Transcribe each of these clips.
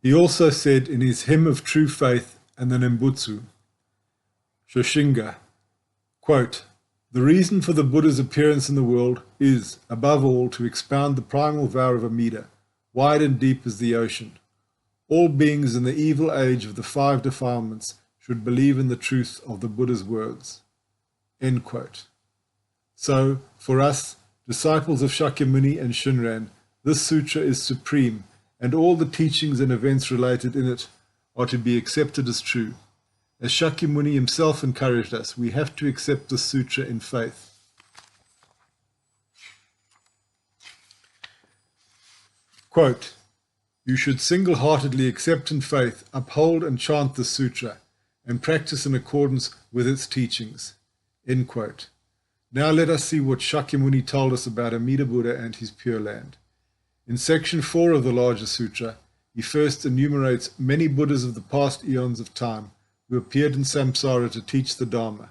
He also said in his Hymn of True Faith and the Nembutsu, Shoshinga, quote, "The reason for the Buddha's appearance in the world is, above all, to expound the primal vow of Amida, wide and deep as the ocean. All beings in the evil age of the 5 defilements should believe in the truth of the Buddha's words." End quote. So, for us, disciples of Shakyamuni and Shinran, this sutra is supreme, and all the teachings and events related in it are to be accepted as true. As Shakyamuni himself encouraged us, we have to accept this sutra in faith. Quote, "You should single-heartedly accept in faith, uphold and chant this sutra, and practice in accordance with its teachings." End quote. Now let us see what Shakyamuni told us about Amida Buddha and his Pure Land. In section 4 of the larger sutra, he first enumerates many Buddhas of the past eons of time who appeared in samsara to teach the Dharma.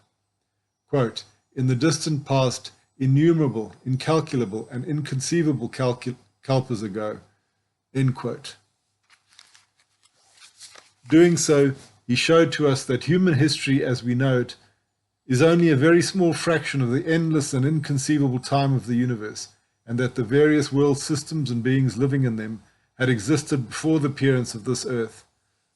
Quote, "In the distant past, innumerable, incalculable, and inconceivable kalpas ago." End quote. Doing so, he showed to us that human history as we know it is only a very small fraction of the endless and inconceivable time of the universe, and that the various world systems and beings living in them had existed before the appearance of this earth.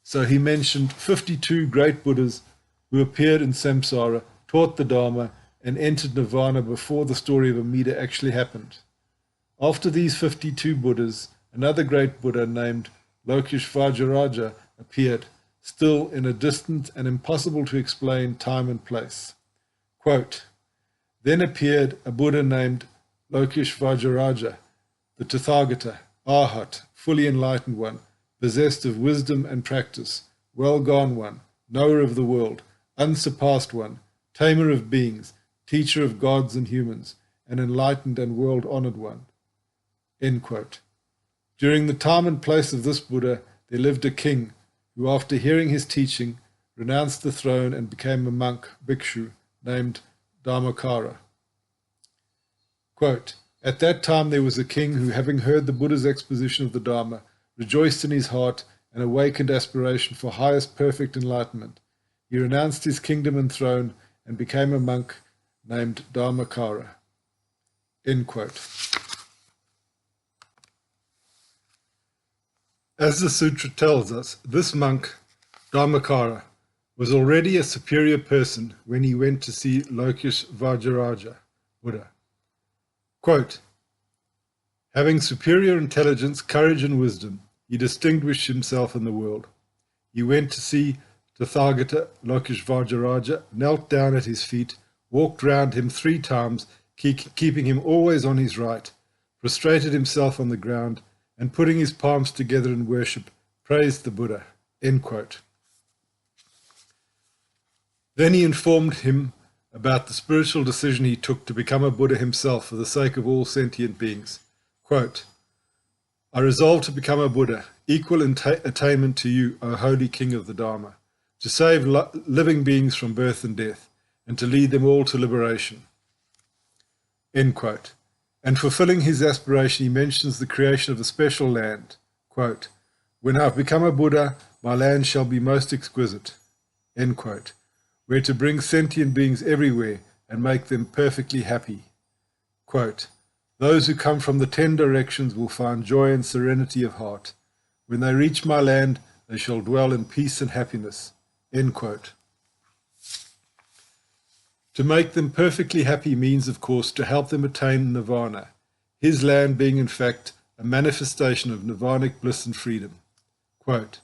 So he mentioned 52 great Buddhas who appeared in samsara, taught the Dharma, and entered nirvana before the story of Amida actually happened. After these 52 Buddhas, another great Buddha named Lokeshvajaraja appeared, still in a distant and impossible to explain time and place. Quote, "Then appeared a Buddha named Lokeshvajaraja, the Tathagata, Arhat, fully enlightened one, possessed of wisdom and practice, well gone one, knower of the world, unsurpassed one, tamer of beings, teacher of gods and humans, an enlightened and world-honored one." End quote. During the time and place of this Buddha, there lived a king who, after hearing his teaching, renounced the throne and became a monk, bhikshu, named Dharmakara. Quote, "At that time there was a king who, having heard the Buddha's exposition of the Dharma, rejoiced in his heart and awakened aspiration for highest perfect enlightenment. He renounced his kingdom and throne and became a monk named Dharmakara." End quote. As the sutra tells us, this monk, Dharmakara, was already a superior person when he went to see Lokeshvajaraja Buddha. Quote, "Having superior intelligence, courage, and wisdom, he distinguished himself in the world. He went to see Tathagata Lokeshvajaraja, knelt down at his feet, walked round him 3 times, keeping him always on his right, prostrated himself on the ground, and putting his palms together in worship, praised the Buddha." End quote. Then he informed him about the spiritual decision he took to become a Buddha himself for the sake of all sentient beings. Quote, "I resolved to become a Buddha, equal in attainment to you, O holy King of the Dharma, to save living beings from birth and death, and to lead them all to liberation." End quote. And fulfilling his aspiration, he mentions the creation of a special land. Quote, "When I have become a Buddha, my land shall be most exquisite." End quote. Where to bring sentient beings everywhere and make them perfectly happy. Quote, "Those who come from the 10 directions will find joy and serenity of heart. When they reach my land, they shall dwell in peace and happiness." End quote. To make them perfectly happy means, of course, to help them attain nirvana, his land being in fact a manifestation of nirvanic bliss and freedom. Quote,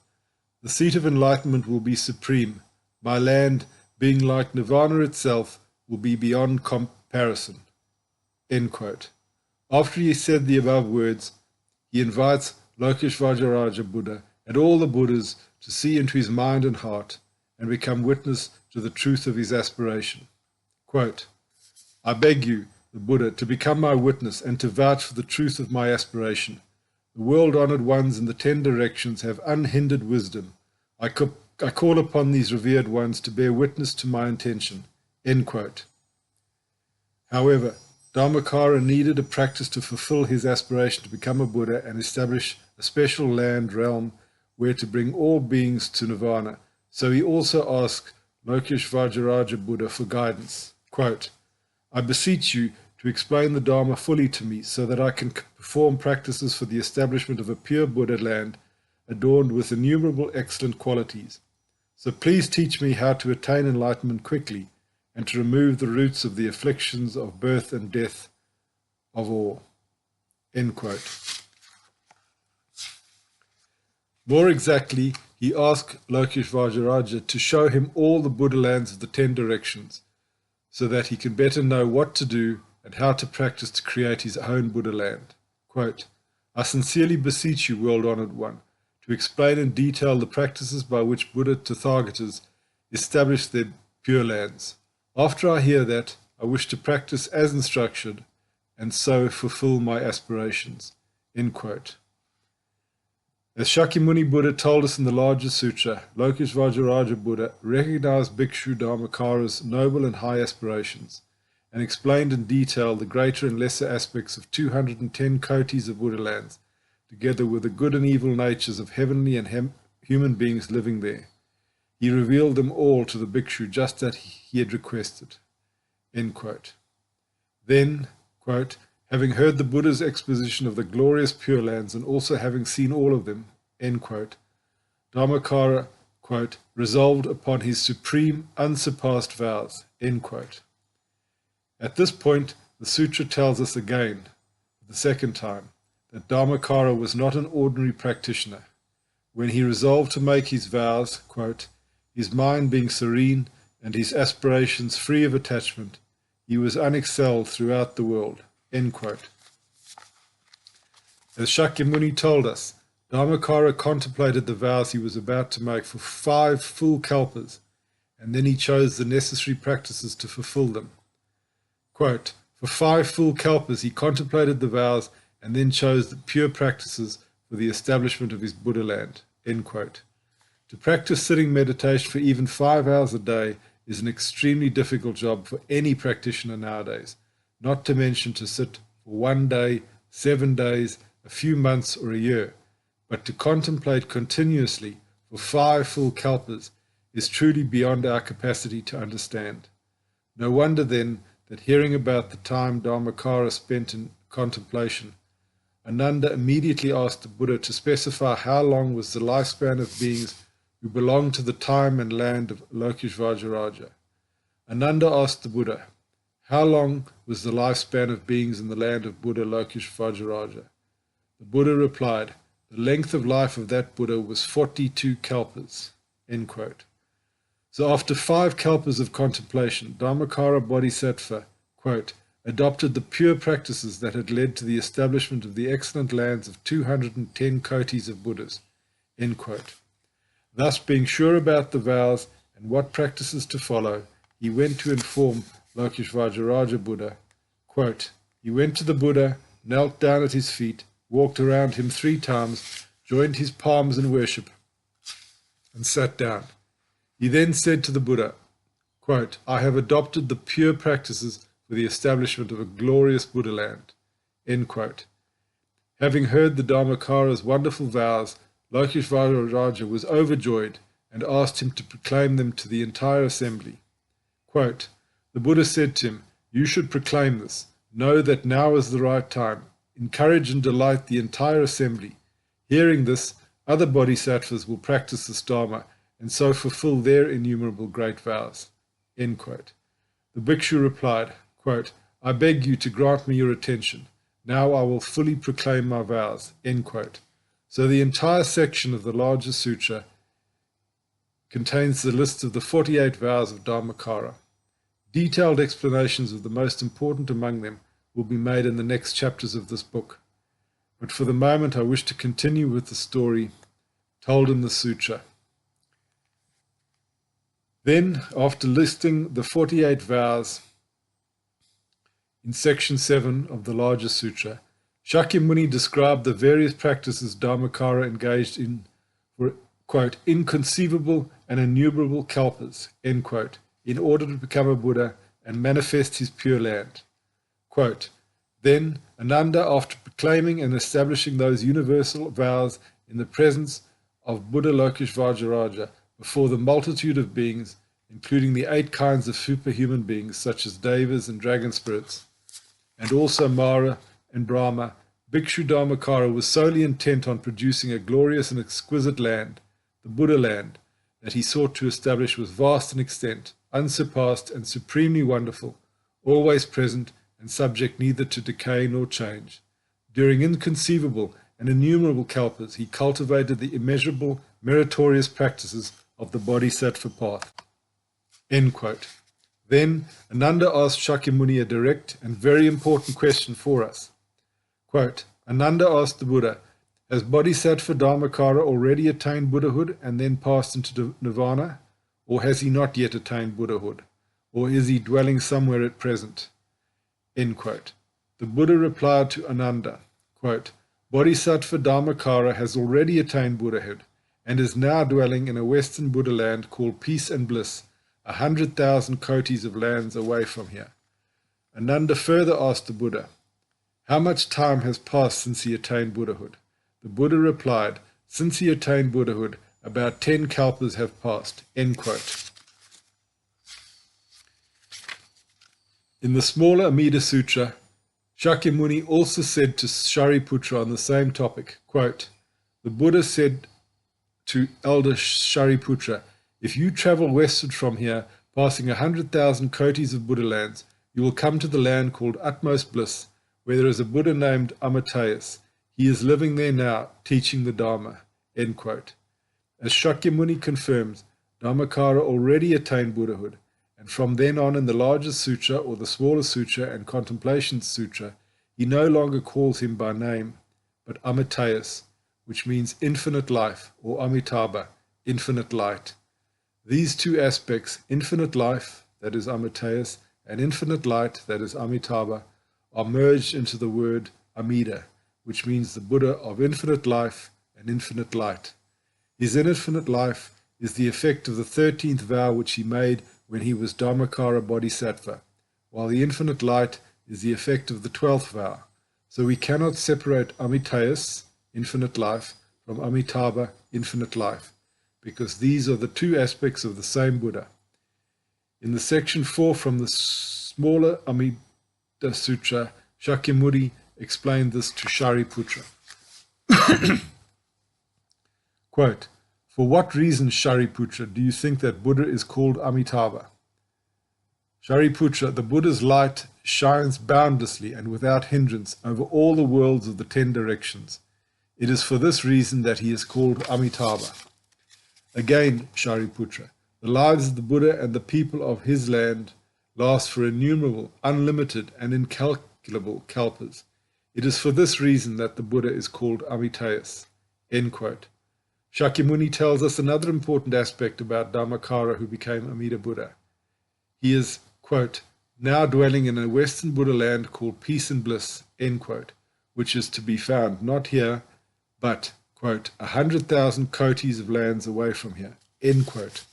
"The seat of enlightenment will be supreme. My land, being like nirvana itself, will be beyond comparison." End quote. After he said the above words, he invites Lokeshvajaraja Buddha and all the Buddhas to see into his mind and heart and become witness to the truth of his aspiration. Quote, "I beg you, the Buddha, to become my witness and to vouch for the truth of my aspiration. The world-honored ones in the 10 directions have unhindered wisdom. I call upon these revered ones to bear witness to my intention." End quote. However, Dharmakara needed a practice to fulfill his aspiration to become a Buddha and establish a special land realm where to bring all beings to nirvana. So he also asked Lokeshvajaraja Buddha for guidance. Quote, I beseech you to explain the Dharma fully to me so that I can perform practices for the establishment of a pure Buddha land adorned with innumerable excellent qualities. So please teach me how to attain enlightenment quickly and to remove the roots of the afflictions of birth and death of all. End quote. More exactly, he asked Lokeshvajaraja to show him all the Buddha lands of the 10 directions so that he can better know what to do and how to practice to create his own Buddha land. Quote, I sincerely beseech you, world-honored one, to explain in detail the practices by which Buddha Tathagatas established their pure lands. After I hear that, I wish to practice as instructed and so fulfill my aspirations. End quote. As Shakyamuni Buddha told us in the larger sutra, Lokeshvajaraja Buddha recognized Bhikshu Dharmakara's noble and high aspirations and explained in detail the greater and lesser aspects of 210 kotis of Buddha lands, together with the good and evil natures of heavenly and human beings living there. He revealed them all to the Bhikshu just as he had requested. End quote. Then, quote, having heard the Buddha's exposition of the glorious Pure Lands and also having seen all of them, end quote, Dharmakara, quote, resolved upon his supreme, unsurpassed vows, end quote. At this point, the sutra tells us again, for the second time, that Dharmakara was not an ordinary practitioner. When he resolved to make his vows, quote, his mind being serene and his aspirations free of attachment, he was unexcelled throughout the world. End quote. As Shakyamuni told us, Dharmakara contemplated the vows he was about to make for 5 full kalpas, and then he chose the necessary practices to fulfill them. Quote, for 5 full kalpas he contemplated the vows and then chose the pure practices for the establishment of his Buddha land. End quote. To practice sitting meditation for even 5 hours a day is an extremely difficult job for any practitioner nowadays, not to mention to sit for 1 day, 7 days, a few months or a year. But to contemplate continuously for 5 full kalpas is truly beyond our capacity to understand. No wonder then that hearing about the time Dharmakara spent in contemplation, Ananda immediately asked the Buddha to specify how long was the lifespan of beings who belonged to the time and land of Lokeshvajaraja. Ananda asked the Buddha, how long was the lifespan of beings in the land of Buddha Lokeshvajaraja? The Buddha replied, the length of life of that Buddha was 42 kalpas. End quote. So after 5 kalpas of contemplation, Dharmakara Bodhisattva, quote, adopted the pure practices that had led to the establishment of the excellent lands of 210 kotis of Buddhas. End quote. Thus, being sure about the vows and what practices to follow, he went to inform Lokeshvajaraja Buddha. Quote, he went to the Buddha, knelt down at his feet, walked around him 3 times, joined his palms in worship, and sat down. He then said to the Buddha, quote, I have adopted the pure practices for the establishment of a glorious Buddha land. End quote. Having heard the Dharmakara's wonderful vows, Lokeshvajaraja was overjoyed and asked him to proclaim them to the entire assembly. Quote, the Buddha said to him, you should proclaim this. Know that now is the right time. Encourage and delight the entire assembly. Hearing this, other bodhisattvas will practice this Dharma and so fulfill their innumerable great vows. End quote. The bhikshu replied, quote, I beg you to grant me your attention. Now I will fully proclaim my vows. End quote. So the entire section of the larger sutra contains the list of the 48 vows of Dharmakara. Detailed explanations of the most important among them will be made in the next chapters of this book. But for the moment I wish to continue with the story told in the sutra. Then, after listing the 48 vows in section 7 of the larger sutra, Shakyamuni described the various practices Dharmakara engaged in for, quote, inconceivable and innumerable kalpas, end quote, in order to become a Buddha and manifest his pure land. Quote, then Ananda, after proclaiming and establishing those universal vows in the presence of Buddha Lokeshvajaraja before the multitude of beings, including the 8 kinds of superhuman beings such as devas and dragon spirits, and also Mara and Brahma, Bhikshu Dharmakara was solely intent on producing a glorious and exquisite land, the Buddha land, that he sought to establish was vast in extent, unsurpassed and supremely wonderful, always present and subject neither to decay nor change. During inconceivable and innumerable kalpas, he cultivated the immeasurable, meritorious practices of the Bodhisattva path. End quote. Then Ananda asked Shakyamuni a direct and very important question for us. Quote, Ananda asked the Buddha, has Bodhisattva Dharmakara already attained Buddhahood and then passed into Nirvana? Or has he not yet attained Buddhahood? Or is he dwelling somewhere at present? End quote. The Buddha replied to Ananda, quote, Bodhisattva Dharmakara has already attained Buddhahood and is now dwelling in a Western Buddha land called Peace and Bliss, 100,000 kotis of lands away from here. Ananda further asked the Buddha, how much time has passed since he attained Buddhahood? The Buddha replied, since he attained Buddhahood, about 10 kalpas have passed. End quote. In the smaller Amida Sutra, Shakyamuni also said to Shariputra on the same topic, quote, the Buddha said to elder Shariputra, if you travel westward from here, passing 100,000 kotis of Buddha lands, you will come to the land called Utmost Bliss, where there is a Buddha named Amitayus. He is living there now, teaching the Dharma. End quote. As Shakyamuni confirms, Dharmakara already attained Buddhahood, and from then on in the larger sutra or the smaller sutra and contemplation sutra, he no longer calls him by name, but Amitayus, which means infinite life, or Amitabha, infinite light. These two aspects, infinite life, that is Amitayus, and infinite light, that is Amitabha, are merged into the word Amida, which means the Buddha of infinite life and infinite light. His infinite life is the effect of the 13th vow which he made when he was Dharmakara Bodhisattva, while the infinite light is the effect of the 12th vow. So we cannot separate Amitayus, infinite life, from Amitabha, infinite life, because these are the two aspects of the same Buddha. In the section 4 from the smaller Amida Sutra, Shakyamuni explained this to Shariputra. Quote, for what reason, Shariputra, do you think that Buddha is called Amitabha? Shariputra, the Buddha's light shines boundlessly and without hindrance over all the worlds of the 10 directions. It is for this reason that he is called Amitabha. Again, Shariputra, the lives of the Buddha and the people of his land last for innumerable, unlimited, and incalculable kalpas. It is for this reason that the Buddha is called Amitayus. End quote. Shakyamuni tells us another important aspect about Dharmakara who became Amida Buddha. He is, quote, now dwelling in a Western Buddha land called Peace and Bliss, end quote, which is to be found not here, but, quote, 100,000 kotis of lands away from here, end quote.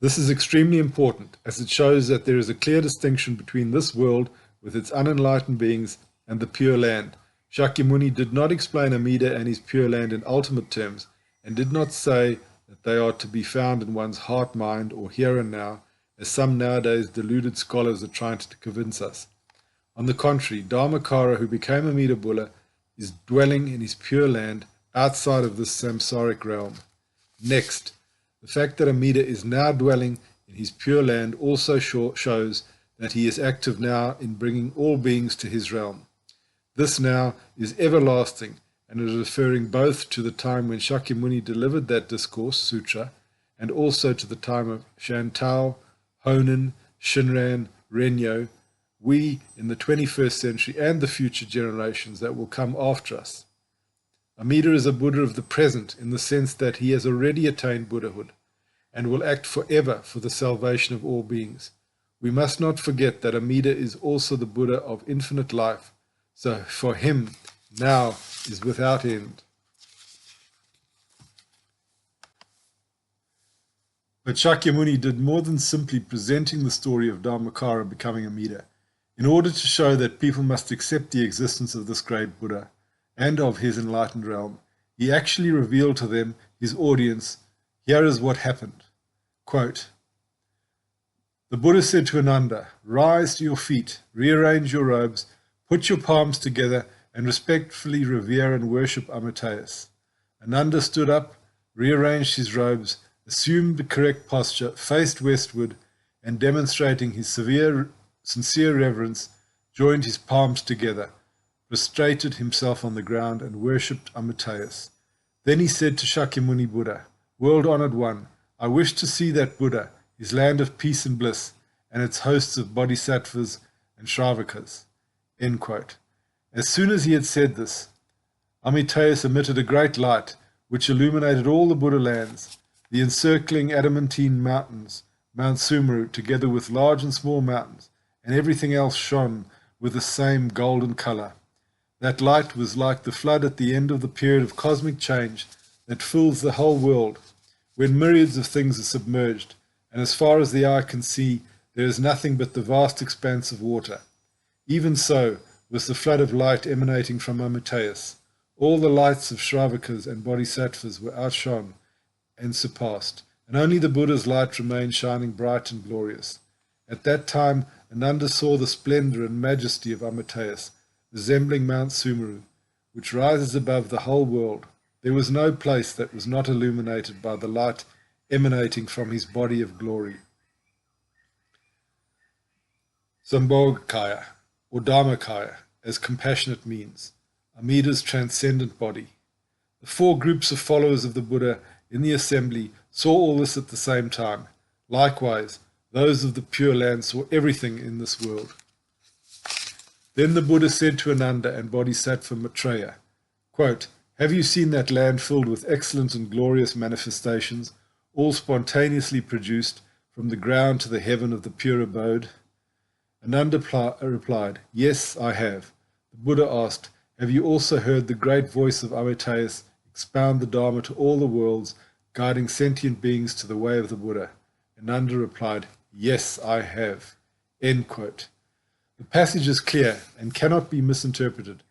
This is extremely important, as it shows that there is a clear distinction between this world with its unenlightened beings and the Pure Land. Shakyamuni did not explain Amida and his Pure Land in ultimate terms, and did not say that they are to be found in one's heart, mind, or here and now, as some nowadays deluded scholars are trying to convince us. On the contrary, Dharmakara, who became Amida Buddha, is dwelling in his Pure Land outside of this samsaric realm. Next, the fact that Amida is now dwelling in his Pure Land also shows that he is active now in bringing all beings to his realm. This now is everlasting, and is referring both to the time when Shakyamuni delivered that discourse, sutra, and also to the time of Shantao, Honen, Shinran, Renyo, we in the 21st century and the future generations that will come after us. Amida is a Buddha of the present in the sense that he has already attained Buddhahood and will act forever for the salvation of all beings. We must not forget that Amida is also the Buddha of infinite life, so for him now is without end. But Shakyamuni did more than simply presenting the story of Dharmakara becoming Amida. In order to show that people must accept the existence of this great Buddha, and of his enlightened realm, he actually revealed to them, his audience, here is what happened. Quote, the Buddha said to Ananda, rise to your feet, rearrange your robes, put your palms together, and respectfully revere and worship Amitayus. Ananda stood up, rearranged his robes, assumed the correct posture, faced westward, and demonstrating his sincere reverence, joined his palms together, prostrated himself on the ground, and worshipped Amitayus. Then he said to Shakyamuni Buddha, world-honored one, I wish to see that Buddha, his land of peace and bliss, and its hosts of bodhisattvas and shravakas. End quote. As soon as he had said this, Amitayus emitted a great light, which illuminated all the Buddha lands, the encircling adamantine mountains, Mount Sumeru, together with large and small mountains, and everything else shone with the same golden color. That light was like the flood at the end of the period of cosmic change that fills the whole world, when myriads of things are submerged, and as far as the eye can see, there is nothing but the vast expanse of water. Even so was the flood of light emanating from Amitayus. All the lights of Shravakas and Bodhisattvas were outshone and surpassed, and only the Buddha's light remained shining bright and glorious. At that time, Ananda saw the splendor and majesty of Amitayus, resembling Mount Sumeru, which rises above the whole world. There was no place that was not illuminated by the light emanating from his body of glory. Sambhogakaya, or Dharmakaya, as compassionate means, Amida's transcendent body. The four groups of followers of the Buddha in the assembly saw all this at the same time. Likewise, those of the Pure Land saw everything in this world. Then the Buddha said to Ananda and Bodhisattva Maitreya, quote, have you seen that land filled with excellent and glorious manifestations, all spontaneously produced from the ground to the heaven of the pure abode? Ananda replied, yes, I have. The Buddha asked, have you also heard the great voice of Amitayus expound the Dharma to all the worlds, guiding sentient beings to the way of the Buddha? Ananda replied, yes, I have. End quote. The passage is clear and cannot be misinterpreted.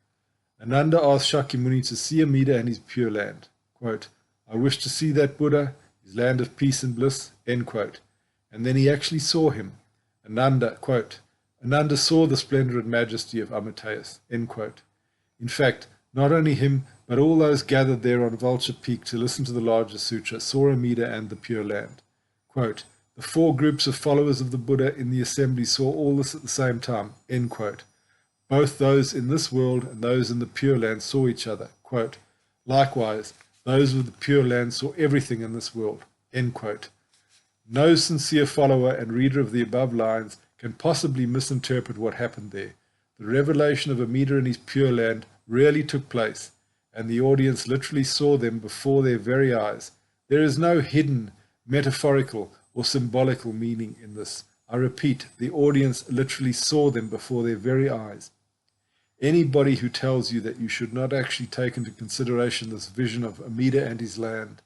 Ananda asked Shakyamuni to see Amida and his Pure Land. Quote, I wish to see that Buddha, his land of peace and bliss. End quote. And then he actually saw him. Ananda, quote, Ananda saw the splendor and majesty of Amitayus. End quote. In fact, not only him, but all those gathered there on Vulture Peak to listen to the larger sutra saw Amida and the Pure Land. Quote, the four groups of followers of the Buddha in the assembly saw all this at the same time. End quote. Both those in this world and those in the Pure Land saw each other. Quote, likewise, those of the Pure Land saw everything in this world. End quote. No sincere follower and reader of the above lines can possibly misinterpret what happened there. The revelation of Amida and his Pure Land really took place, and the audience literally saw them before their very eyes. There is no hidden, metaphorical, or symbolical meaning in this. I repeat, the audience literally saw them before their very eyes. Anybody who tells you that you should not actually take into consideration this vision of Amida and his land,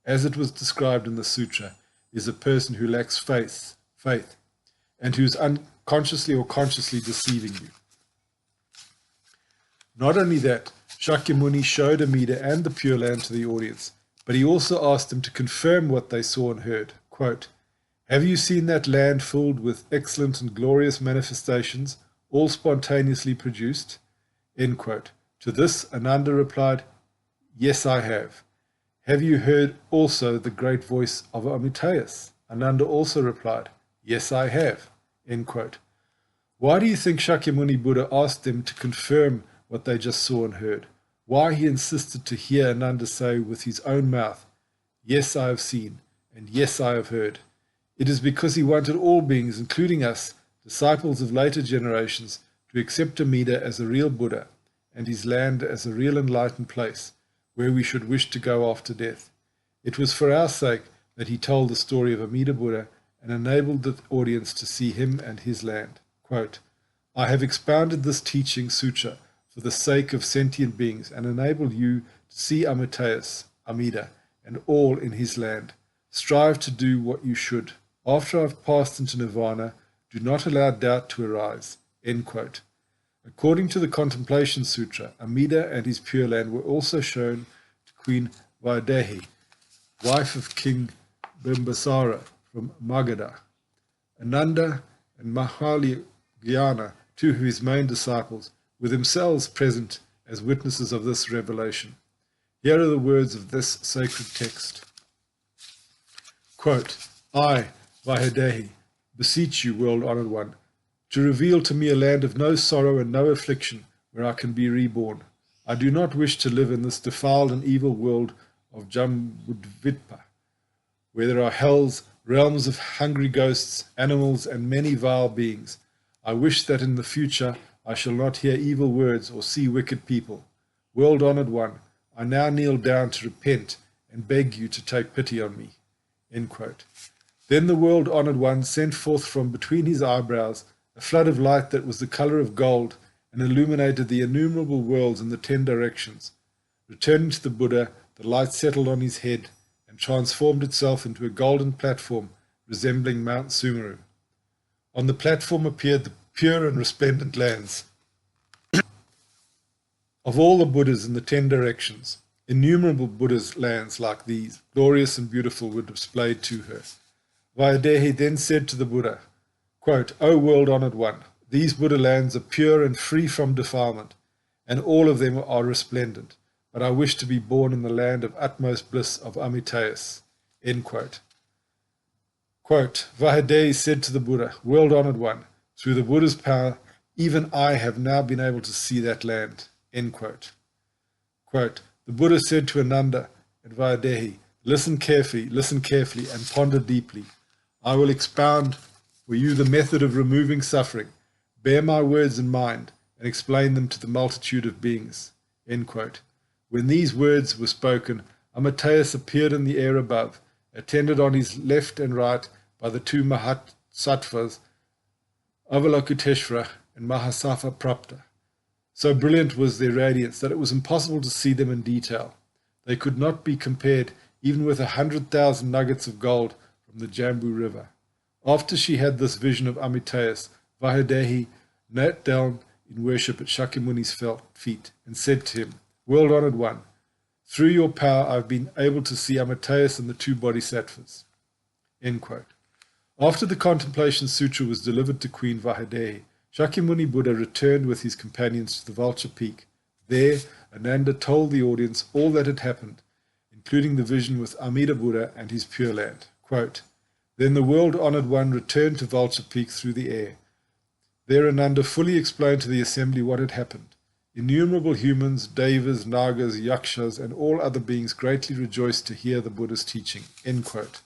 as it was described in the sutra, is a person who lacks faith, and who's unconsciously or consciously deceiving you. Not only that, Shakyamuni showed Amida and the Pure Land to the audience, but he also asked them to confirm what they saw and heard. Quote, have you seen that land filled with excellent and glorious manifestations, all spontaneously produced? End quote. To this, Ananda replied, yes, I have. Have you heard also the great voice of Amitayus? Ananda also replied, yes, I have. End quote. Why do you think Shakyamuni Buddha asked them to confirm what they just saw and heard? Why he insisted to hear Ananda say with his own mouth, yes, I have seen, and yes, I have heard. It is because he wanted all beings, including us, disciples of later generations, to accept Amida as a real Buddha, and his land as a real enlightened place, where we should wish to go after death. It was for our sake that he told the story of Amida Buddha and enabled the audience to see him and his land. Quote, I have expounded this teaching sutra for the sake of sentient beings and enabled you to see Amitayus, Amida, and all in his land. Strive to do what you should. After I've passed into nirvana, do not allow doubt to arise. End quote. According to the Contemplation Sutra, Amida and his Pure Land were also shown to Queen Vaidehi, wife of King Bimbisara from Magadha. Ananda and Mahaligyana, two of his main disciples, were themselves present as witnesses of this revelation. Here are the words of this sacred text. Quote, I, Vaidehi, beseech you, world-honored one, to reveal to me a land of no sorrow and no affliction where I can be reborn. I do not wish to live in this defiled and evil world of Jambudvipa, where there are hells, realms of hungry ghosts, animals, and many vile beings. I wish that in the future I shall not hear evil words or see wicked people. World-honored one, I now kneel down to repent and beg you to take pity on me. End quote. Then the world-honored one sent forth from between his eyebrows a flood of light that was the color of gold and illuminated the innumerable worlds in the 10 directions. Returning to the Buddha, the light settled on his head and transformed itself into a golden platform resembling Mount Sumeru. On the platform appeared the pure and resplendent lands of all the Buddhas in the 10 directions. Innumerable Buddhas' lands like these, glorious and beautiful, were displayed to her. Vaidehi then said to the Buddha, quote, O world-honored one, these Buddha lands are pure and free from defilement, and all of them are resplendent, but I wish to be born in the land of utmost bliss of Amitayus. End quote. Quote, Vaidehi said to the Buddha, world-honored one, through the Buddha's power, even I have now been able to see that land. End quote. Quote, the Buddha said to Ananda and Vaidehi, listen carefully, and ponder deeply. I will expound for you the method of removing suffering. Bear my words in mind and explain them to the multitude of beings. End quote. When these words were spoken, Amitayus appeared in the air above, attended on his left and right by the two Mahatsattva's, Avalokiteshvara and Mahasatva Prapta. So brilliant was their radiance that it was impossible to see them in detail. They could not be compared even with 100,000 nuggets of gold from the Jambu River. After she had this vision of Amitayus, Vaidehi knelt down in worship at Shakyamuni's feet and said to him, world-honored one, through your power I've been able to see Amitayus and the two bodhisattvas. End quote. After the Contemplation Sutra was delivered to Queen Vaidehi, Shakyamuni Buddha returned with his companions to the Vulture Peak. There, Ananda told the audience all that had happened, including the vision with Amida Buddha and his Pure Land. Quote, then the world-honored one returned to Vulture Peak through the air. There Ananda fully explained to the assembly what had happened. Innumerable humans, devas, nagas, yakshas, and all other beings greatly rejoiced to hear the Buddha's teaching. End quote.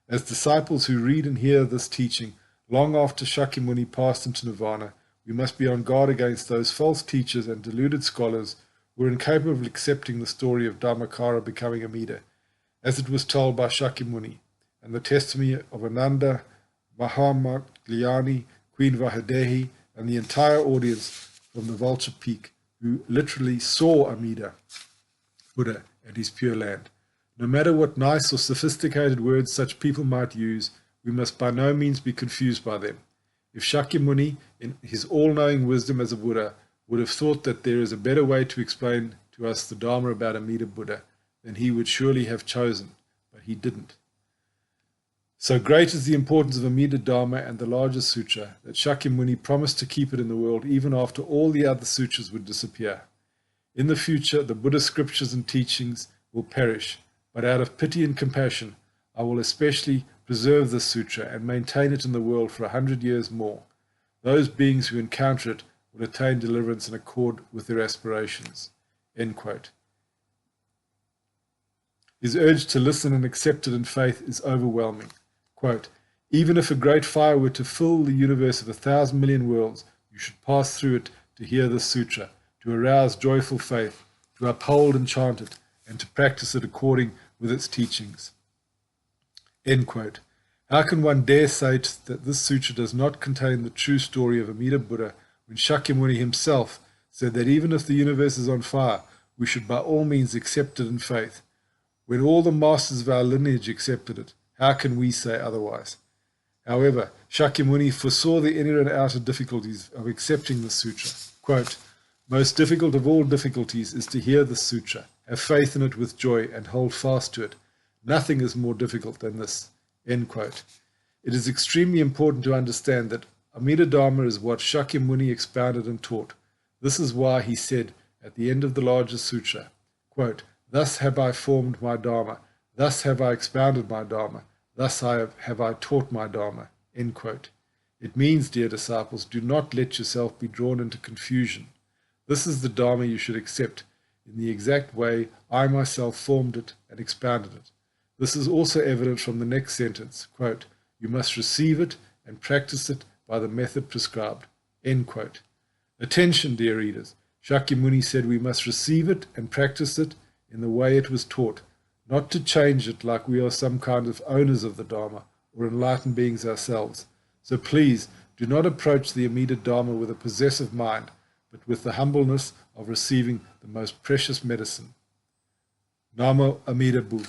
As disciples who read and hear this teaching, long after Shakyamuni passed into nirvana, we must be on guard against those false teachers and deluded scholars who are incapable of accepting the story of Dharmakara becoming Amida, as it was told by Shakyamuni, and the testimony of Ananda, Mahamagliani, Queen Vaidehi, and the entire audience from the Vulture Peak, who literally saw Amida Buddha and his Pure Land. No matter what nice or sophisticated words such people might use, we must by no means be confused by them. If Shakyamuni, in his all-knowing wisdom as a Buddha, would have thought that there is a better way to explain to us the Dharma about Amida Buddha, then he would surely have chosen, but he didn't. So great is the importance of Amida Dharma and the larger sutra that Shakyamuni promised to keep it in the world even after all the other sutras would disappear. In the future, the Buddha's scriptures and teachings will perish, but out of pity and compassion, I will especially preserve this sutra and maintain it in the world for 100 years more. Those beings who encounter it will attain deliverance in accord with their aspirations. End quote. His urge to listen and accept it in faith is overwhelming. Quote, even if a great fire were to fill the universe of 1,000 million worlds, you should pass through it to hear this sutra, to arouse joyful faith, to uphold and chant it, and to practice it according with its teachings. End quote. How can one dare say that this sutra does not contain the true story of Amida Buddha when Shakyamuni himself said that even if the universe is on fire, we should by all means accept it in faith? When all the masters of our lineage accepted it, how can we say otherwise? However, Shakyamuni foresaw the inner and outer difficulties of accepting the sutra. Quote, most difficult of all difficulties is to hear the sutra, have faith in it with joy, and hold fast to it. Nothing is more difficult than this. End quote. It is extremely important to understand that Amida Dharma is what Shakyamuni expounded and taught. This is why he said at the end of the largest sutra, quote, thus have I formed my Dharma, thus have I expounded my Dharma, thus have I taught my Dharma. End quote. It means, dear disciples, do not let yourself be drawn into confusion. This is the Dharma you should accept in the exact way I myself formed it and expounded it. This is also evident from the next sentence, quote, you must receive it and practice it by the method prescribed. End quote. Attention, dear readers. Shakyamuni said we must receive it and practice it in the way it was taught, not to change it like we are some kind of owners of the Dharma or enlightened beings ourselves. So please do not approach the Amida Dharma with a possessive mind, but with the humbleness of receiving the most precious medicine. Namo Amida Buddha.